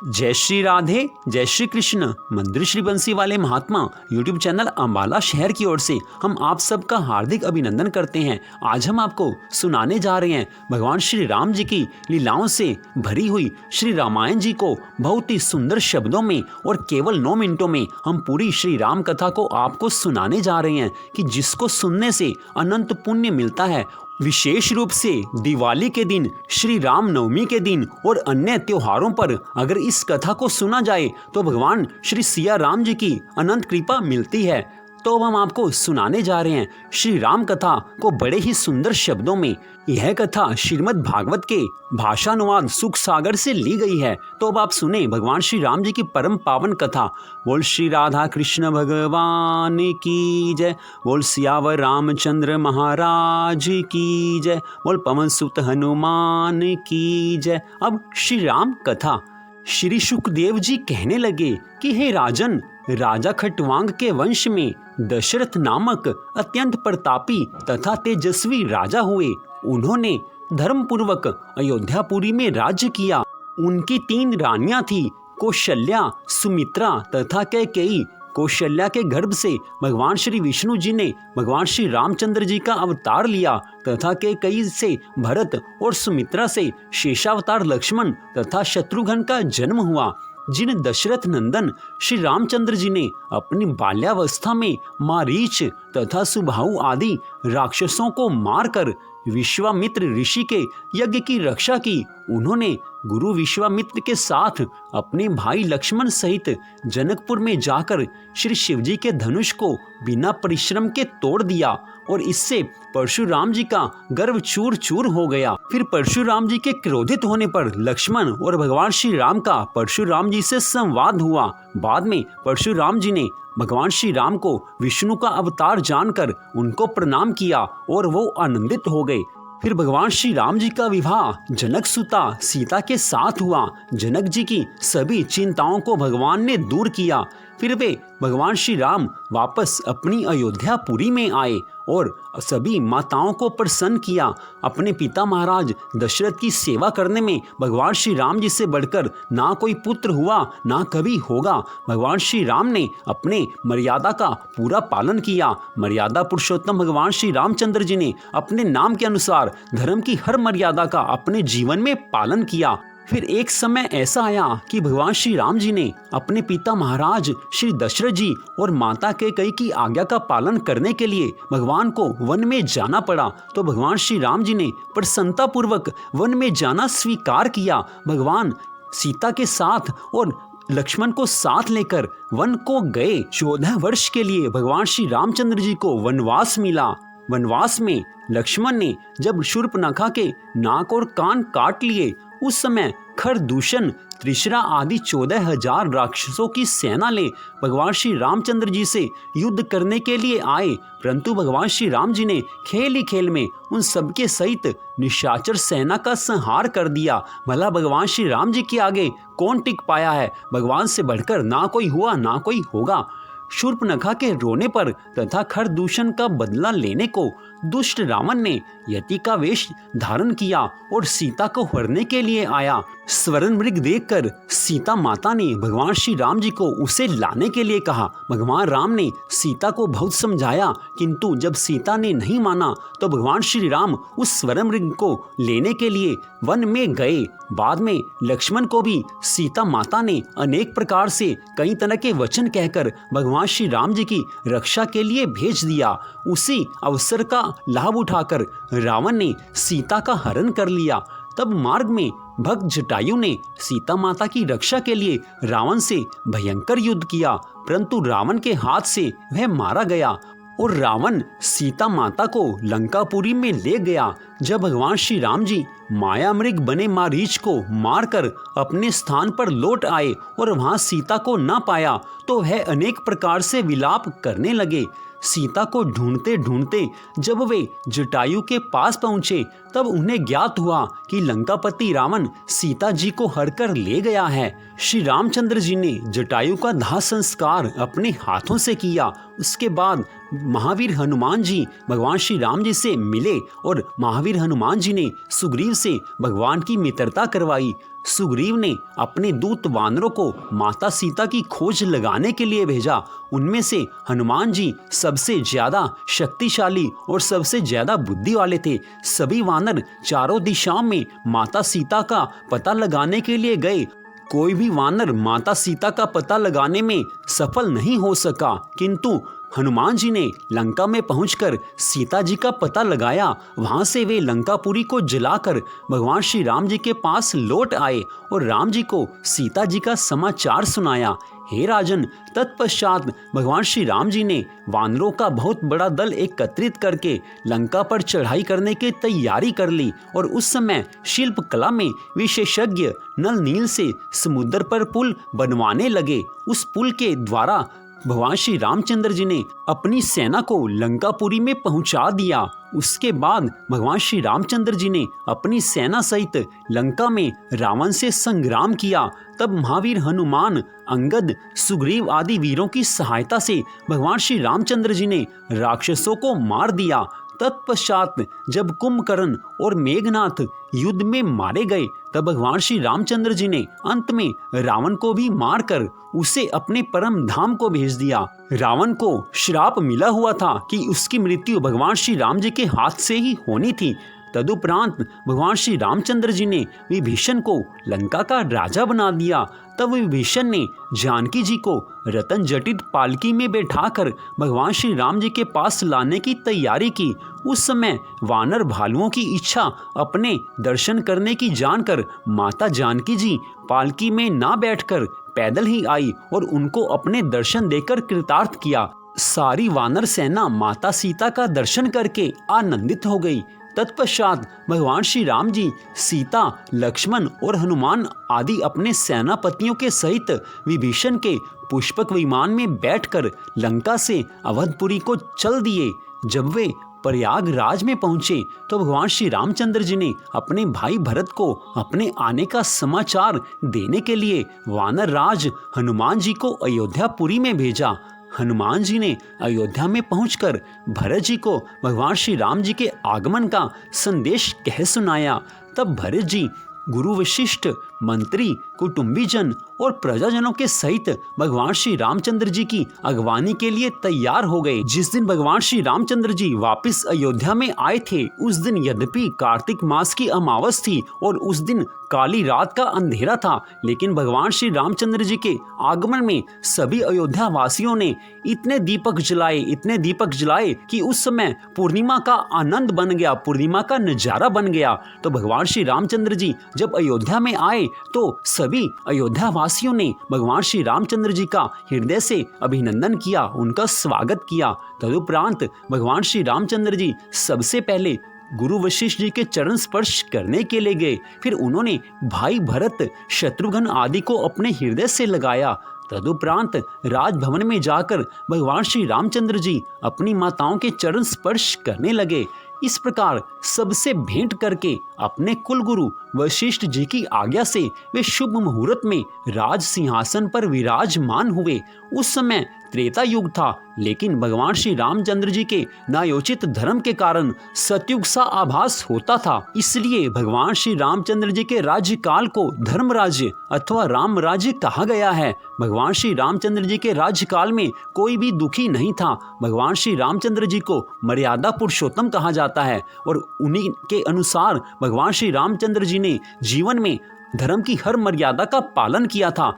जय श्री राधे, जय श्री कृष्ण। मंदिर श्री बंसी वाले महात्मा यूट्यूब चैनल अम्बाला शहर की ओर से हम आप सबका हार्दिक अभिनंदन करते हैं। आज हम आपको सुनाने जा रहे हैं भगवान श्री राम जी की लीलाओं से भरी हुई श्री रामायण जी को बहुत ही सुंदर शब्दों में और केवल 9 मिनटों में हम पूरी श्री राम कथा को आपको सुनाने जा रहे हैं कि जिसको सुनने से अनंत पुण्य मिलता है। विशेष रूप से दिवाली के दिन, श्री राम नवमी के दिन और अन्य त्योहारों पर अगर इस कथा को सुना जाए तो भगवान श्री सिया राम जी की अनंत कृपा मिलती है। तो अब हम आपको सुनाने जा रहे हैं श्री राम कथा को बड़े ही सुंदर शब्दों में। यह कथा श्रीमद् भागवत के भाषानुवाद सुख सागर से ली गई है। तो अब आप सुने भगवान श्री राम जी की परम पावन कथा। बोल श्री राधा कृष्ण भगवान की जय, बोल सियावर रामचंद्र महाराज की जय, बोल पवन सुत हनुमान की जय। अब श्री राम कथा। श्री सुखदेव जी कहने लगे कि हे राजन, राजा खटवांग के वंश में दशरथ नामक अत्यंत प्रतापी तथा तेजस्वी राजा हुए। उन्होंने धर्मपूर्वक अयोध्यापुरी में राज्य किया। उनकी 3 रानियां थी, कौशल्या, सुमित्रा तथा कैकेयी। कौशल्या के गर्भ से भगवान श्री विष्णु जी ने भगवान श्री रामचंद्र जी का अवतार लिया तथा कैकेयी से भरत और सुमित्रा से शेषावतार लक्ष्मण तथा शत्रुघ्न का जन्म हुआ। जिन दशरथ नंदन श्री रामचंद्र जी ने अपनी बाल्यावस्था में मारीच तथा सुबाहु आदि राक्षसों को मारकर विश्वामित्र ऋषि के यज्ञ की रक्षा की। उन्होंने गुरु विश्वामित्र के साथ अपने भाई लक्ष्मण सहित जनकपुर में जाकर श्री शिवजी के धनुष को बिना परिश्रम के तोड़ दिया और इससे परशुराम जी का गर्व चूर चूर हो गया। फिर परशुराम जी के क्रोधित होने पर लक्ष्मण और भगवान श्री राम का परशुराम जी से संवाद हुआ। बाद में परशुराम जी ने भगवान श्री राम को विष्णु का अवतार जानकर उनको प्रणाम किया और वो आनंदित हो गए। फिर भगवान श्री राम जी का विवाह जनक सुता सीता के साथ हुआ। जनक जी की सभी चिंताओं को भगवान ने दूर किया। फिर वे भगवान श्री राम वापस अपनी अयोध्यापुरी में आए और सभी माताओं को प्रसन्न किया। अपने पिता महाराज दशरथ की सेवा करने में भगवान श्री राम जी से बढ़कर ना कोई पुत्र हुआ, ना कभी होगा। भगवान श्री राम ने अपने मर्यादा का पूरा पालन किया। मर्यादा पुरुषोत्तम भगवान श्री रामचंद्र जी ने अपने नाम के अनुसार धर्म की हर मर्यादा का अपने जीवन में पालन किया। फिर एक समय ऐसा आया कि भगवान श्री राम जी ने अपने पिता महाराज श्री दशरथ जी और माता कैकेयी की आज्ञा का पालन करने के लिए भगवान को वन में जाना पड़ा। तो भगवान श्री राम जी ने प्रसन्नता पूर्वक वन में जाना स्वीकार किया। भगवान सीता के साथ और लक्ष्मण को साथ लेकर वन को गए। 14 वर्ष के लिए भगवान श्री रामचंद्र जी को वनवास मिला। वनवास में लक्ष्मण ने जब शूर्पणखा के नाक और कान काट लिए, उस समय खरदूषण, त्रिशरा आदि 14,000 राक्षसों की सेना ले भगवान श्री रामचंद्र जी से युद्ध करने के लिए आए। परंतु भगवान श्री राम जी ने खेल ही खेल में उन सबके सहित निशाचर सेना का संहार कर दिया। भला भगवान श्री राम जी के आगे कौन टिक पाया है? भगवान से बढ़कर ना कोई हुआ, ना कोई होगा। शूर्पणखा के रोने पर तथा खरदूषण का बदला लेने को दुष्ट रावण ने यति का वेश धारण किया और सीता को हरने के लिए आया। स्वर्ण मृग देखकर सीता माता ने भगवान श्री राम जी को उसे लाने के लिए कहा। भगवान राम ने सीता को बहुत समझाया, किंतु जब सीता ने नहीं माना तो भगवान श्री राम उस स्वर्ण मृग को लेने के लिए वन में गए। बाद में लक्ष्मण को भी सीता माता ने अनेक प्रकार से कई तरह के वचन कहकर भगवान श्री राम जी की रक्षा के लिए भेज दिया। उसी अवसर का लाभ उठाकर रावण ने सीता का हरण कर लिया। तब मार्ग में भक्त जटायु ने सीता माता की रक्षा के लिए रावण से भयंकर युद्ध किया, परंतु रावण के हाथ से वह मारा गया और रावण सीता माता को लंकापुरी में ले गया। जब भगवान श्री राम जी माया मृग बने मारीच को मारकर अपने स्थान पर लौट आए और वहां सीता को न पाया तो वह अनेक प्रकार से विलाप करने लगे। सीता को ढूंढते ढूंढते जब वे जटायु के पास पहुंचे तब उन्हें ज्ञात हुआ कि लंकापति रावण सीता जी को हरकर ले गया है। श्री रामचंद्र जी ने जटायु का दाह संस्कार अपने हाथों से किया। उसके बाद महावीर हनुमान जी भगवान श्री राम जी से मिले और महावीर हनुमान जी ने सुग्रीव से भगवान की मित्रता करवाई। सुग्रीव ने अपने दूत वानरों को माता सीता की खोज लगाने के लिए भेजा। उनमें से हनुमान जी सबसे ज्यादा शक्तिशाली और सबसे ज्यादा बुद्धि वाले थे। सभी वानर चारों दिशाओं में माता सीता का पता लगाने के लिए गए। कोई भी वानर माता सीता का पता लगाने में सफल नहीं हो सका, किंतु हनुमान जी ने लंका में पहुंचकर सीता जी का पता लगाया। वहां से वे लंकापुरी को जलाकर भगवान श्री राम जी के पास लौट आए और राम जी को सीता जी का समाचार सुनाया। हे राजन, तत्पश्चात भगवान श्री राम जी ने वानरों का बहुत बड़ा दल एकत्रित करके लंका पर चढ़ाई करने की तैयारी कर ली और उस समय शिल्प कला में विशेषज्ञ नल नील से समुद्र पर पुल बनवाने लगे। उस पुल के द्वारा भगवान श्री रामचंद्र जी ने अपनी सेना को लंकापुरी में पहुंचा दिया। उसके बाद भगवान श्री रामचंद्र जी ने अपनी सेना सहित लंका में रावण से संग्राम किया। तब महावीर हनुमान, अंगद, सुग्रीव आदि वीरों की सहायता से भगवान श्री रामचंद्र जी ने राक्षसों को मार दिया। तत्पश्चात जब कुंभकर्ण और मेघनाथ युद्ध में मारे गए, तब भगवान श्री रामचंद्र जी ने अंत में रावण को भी मारकर उसे अपने परम धाम को भेज दिया। रावण को श्राप मिला हुआ था कि उसकी मृत्यु भगवान श्री राम जी के हाथ से ही होनी थी। तदुपरांत भगवान श्री रामचंद्र जी ने विभीषण को लंका का राजा बना दिया। तब विभीषण ने जानकी जी को रतन जटित पालकी में बैठाकर भगवान श्री राम जी के पास लाने की तैयारी की। उस समय वानर भालुओं की इच्छा अपने दर्शन करने की जानकर माता जानकी जी पालकी में ना बैठकर पैदल ही आई और उनको अपने दर्शन देकर कृतार्थ किया। सारी वानर सेना माता सीता का दर्शन करके आनंदित हो गई। तत्पश्चात भगवान श्री राम जी, सीता, लक्ष्मण और हनुमान आदि अपने सेनापतियों के सहित विभीषण के पुष्पक विमान में बैठकर लंका से अवधपुरी को चल दिए। जब वे प्रयागराज में पहुंचे तो भगवान श्री रामचंद्र जी ने अपने भाई भरत को अपने आने का समाचार देने के लिए वानर राज हनुमान जी को अयोध्यापुरी में भेजा। हनुमान जी ने अयोध्या में पहुंचकर भरत जी को भगवान श्री राम जी के आगमन का संदेश कह सुनाया। तब भरत जी गुरु वशिष्ठ, मंत्री, कुटुंबीजन और प्रजाजनों के सहित भगवान श्री रामचंद्र जी की अगवानी के लिए तैयार हो गए। जिस दिन भगवान श्री रामचंद्र जी वापस अयोध्या में आए थे, उस दिन यद्यपि कार्तिक मास की अमावस थी और उस दिन काली रात का अंधेरा था, लेकिन भगवान श्री रामचंद्र जी के आगमन में सभी अयोध्या वासियों ने इतने दीपक जलाए कि उस समय पूर्णिमा का आनंद बन गया, पूर्णिमा का नजारा बन गया। तो भगवान श्री रामचंद्र जी जब अयोध्या में आए तो सभी अयोध्या वासियों ने भगवान श्री रामचंद्र जी का हृदय से अभिनंदन किया, उनका स्वागत किया। तदुपरांत भगवान श्री रामचंद्र जी सबसे पहले गुरु वशिष्ठ जी के चरण स्पर्श करने के लिए गए। फिर उन्होंने भाई भरत, शत्रुघ्न आदि को अपने हृदय से लगाया। तदुपरांत राजभवन में जाकर भगवान श्री रामचंद्र जी अपनी माताओं के चरण स्पर्श करने लगे। इस प्रकार सबसे भेंट करके अपने कुलगुरु वशिष्ठ जी की आज्ञा से वे शुभ मुहूर्त में राज सिंहासन पर विराजमान हुए। उस समय त्रेता युग था, लेकिन भगवान श्री रामचंद्र जी के न्यायोचित धर्म के कारण सतयुग सा आभास होता था। इसलिए भगवान श्री रामचंद्र जी के राज्य काल को धर्म राज्य अथवा राम राज्य कहा गया है। भगवान श्री रामचंद्र जी के राज्य काल में कोई भी दुखी नहीं था। भगवान श्री रामचंद्र जी को मर्यादा पुरुषोत्तम कहा जाता है और उन्हीं के अनुसार भगवान श्री रामचंद्र जी ने जीवन में धर्म की हर मर्यादा का पालन किया था।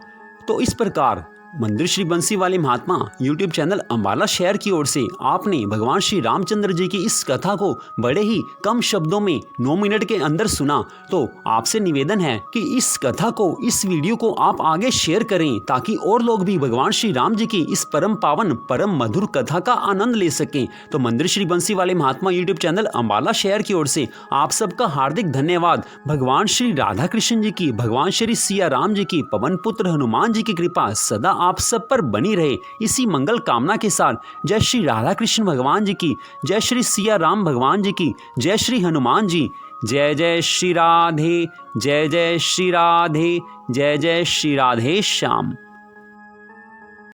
तो इस प्रकार मंदिर श्री बंसी वाले महात्मा यूट्यूब चैनल अंबाला शहर की ओर से आपने भगवान श्री रामचंद्र जी की इस कथा को बड़े ही कम शब्दों में 9 मिनट के अंदर सुना। तो आपसे निवेदन है कि इस कथा को, इस वीडियो को आप आगे शेयर करें ताकि और लोग भी भगवान श्री राम जी की इस परम पावन परम मधुर कथा का आनंद ले सकें। तो मंदिर श्री बंसी वाले महात्मा यूट्यूब चैनल अंबाला शहर की ओर से आप सबका हार्दिक धन्यवाद। भगवान श्री राधा कृष्ण जी की, भगवान श्री सिया राम जी की, पवन पुत्र हनुमान जी की कृपा सदा आप सब पर बनी रहे। इसी मंगल कामना के साथ जय श्री राधा कृष्ण भगवान जी की, जय श्री सिया राम भगवान जी की, जय श्री हनुमान जी। जय जय श्री राधे, जय जय श्री राधे, जय जय श्री राधे श्याम।